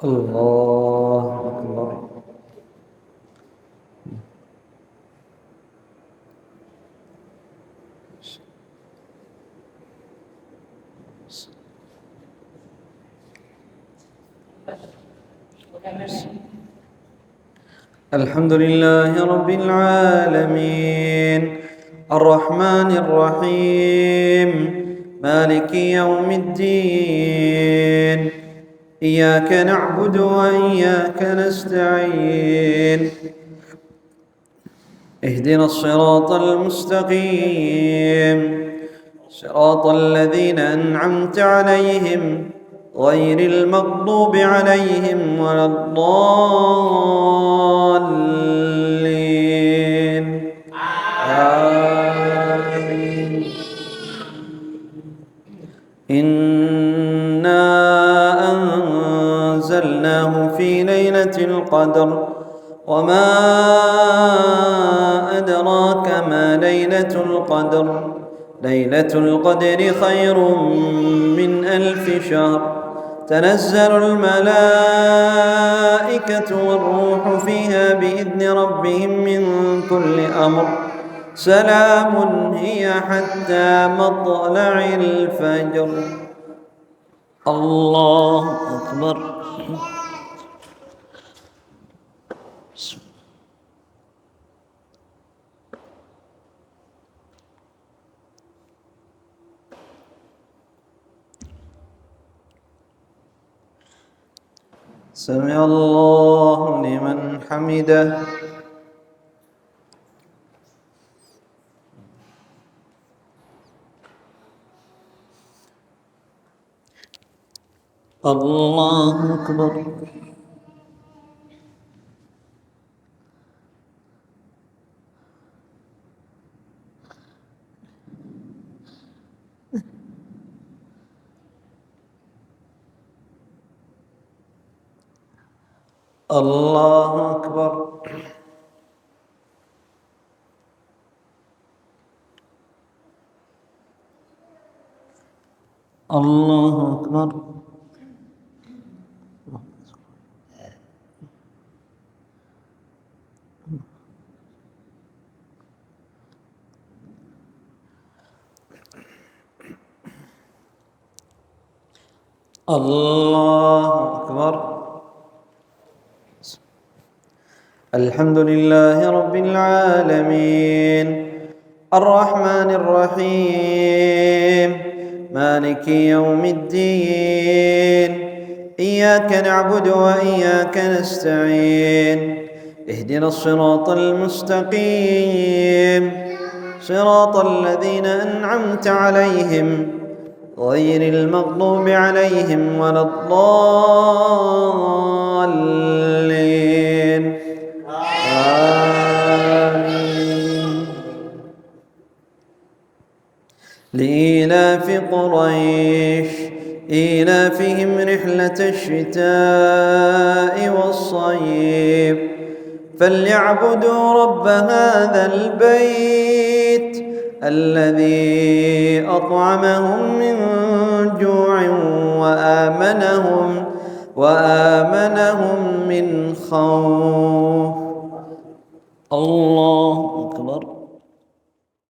الله أكبر. الحمد لله رب العالمين الرحمن الرحيم مالك يوم الدين إياك نعبد وإياك نستعين اهدنا الصراط المستقيم صراط الذين أنعمت عليهم غير المغضوب عليهم ولا الضالين آمين. إنا أنزلناه في ليلة القدر وما أدراك ما ليلة القدر ليلة القدر خير من 1000 شهر تنزل الملائكة والروح فيها بإذن ربهم من كل أمر سلام هي حتى مطلع الفجر. الله أكبر. سمع الله لمن حمده. الله أكبر. الله أكبر. الله أكبر. الله أكبر. الحمد لله رب العالمين الرحمن الرحيم مالك يوم الدين إياك نعبد وإياك نستعين اهدنا الصراط المستقيم صراط الذين أنعمت عليهم غير المغضوب عليهم ولا الضالين آمين. لإيلاف قريش إيلافهم رحلة الشتاء والصيف فليعبدوا رب هذا البيت الذي أطعمهم من جوع وآمنهم من خوف. الله أكبر.